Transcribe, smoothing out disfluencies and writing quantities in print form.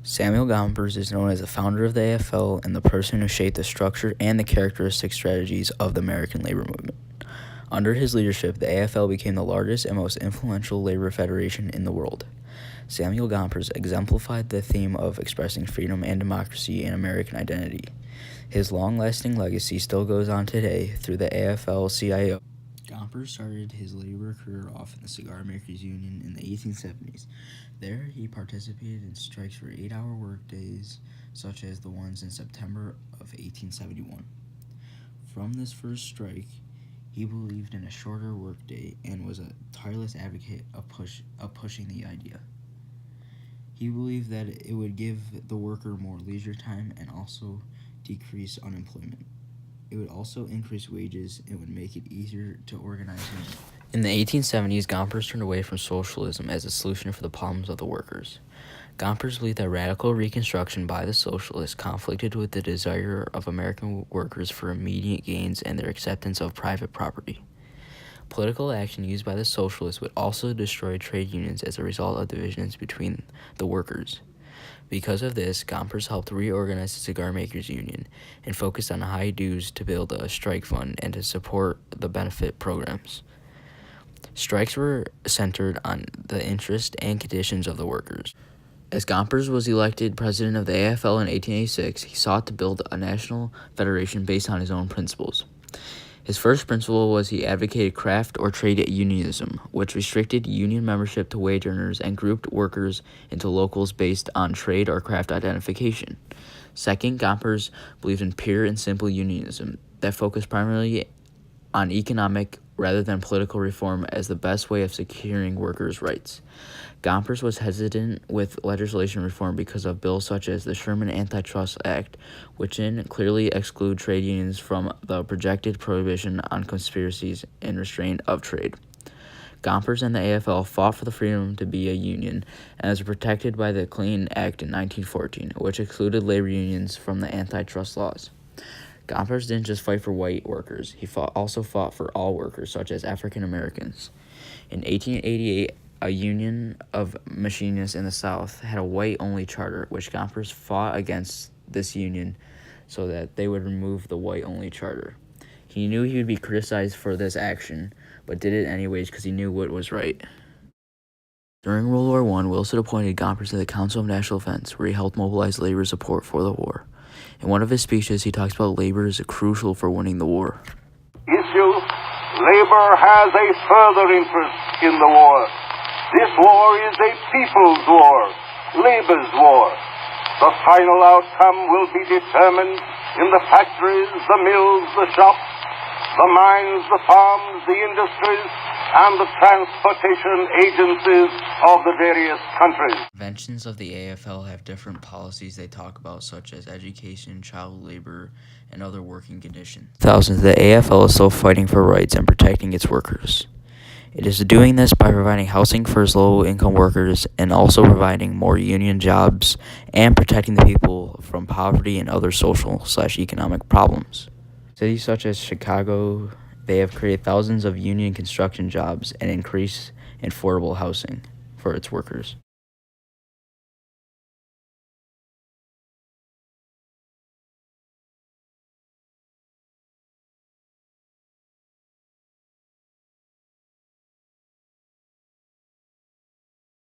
Samuel Gompers is known as the founder of the AFL and the person who shaped the structure and the characteristic strategies of the American labor movement. Under his leadership, the AFL became the largest and most influential labor federation in the world. Samuel Gompers exemplified the theme of expressing freedom and democracy and American identity. His long-lasting legacy still goes on today through the AFL-CIO. Gompers started his labor career off in the Cigar Makers Union in the 1870s. There, he participated in strikes for 8-hour workdays, such as the ones in September of 1871. From this first strike, he believed in a shorter workday and was a tireless advocate of pushing the idea. He believed that it would give the worker more leisure time and also decrease unemployment. It would also increase wages and would make it easier to organize. In the 1870s, Gompers turned away from socialism as a solution for the problems of the workers. Gompers believed that radical reconstruction by the socialists conflicted with the desire of American workers for immediate gains and their acceptance of private property. Political action used by the socialists would also destroy trade unions as a result of divisions between the workers. Because of this, Gompers helped reorganize the Cigar Makers Union and focused on high dues to build a strike fund and to support the benefit programs. Strikes were centered on the interests and conditions of the workers. As Gompers was elected president of the AFL in 1886, he sought to build a national federation based on his own principles. His first principle was he advocated craft or trade unionism, which restricted union membership to wage earners and grouped workers into locals based on trade or craft identification. Second, Gompers believed in pure and simple unionism that focused primarily on economic rather than political reform as the best way of securing workers' rights. Gompers was hesitant with legislation reform because of bills such as the Sherman Antitrust Act, which clearly exclude trade unions from the projected prohibition on conspiracies and restraint of trade. Gompers and the AFL fought for the freedom to be a union and was protected by the Clean Act in 1914, which excluded labor unions from the antitrust laws. Gompers didn't just fight for white workers, he also fought for all workers, such as African Americans. In 1888, a union of machinists in the South had a white-only charter, which Gompers fought against this union so that they would remove the white-only charter. He knew he would be criticized for this action, but did it anyways because he knew what was right. During World War I, Wilson appointed Gompers to the Council of National Defense, where he helped mobilize labor support for the war. In one of his speeches, he talks about labor is crucial for winning the war. Issue, labor has a further interest in the war. This war is a people's war, labor's war. The final outcome will be determined in the factories, the mills, the shops, the mines, the farms, the industries, and the transportation agencies of the various countries. Conventions of the AFL have different policies they talk about, such as education, child labor, and other working conditions. Thousands, the AFL is still fighting for rights and protecting its workers. It is doing this by providing housing for its low-income workers and also providing more union jobs and protecting the people from poverty and other social/economic problems. Cities such as Chicago, they have created thousands of union construction jobs and increased affordable housing for its workers.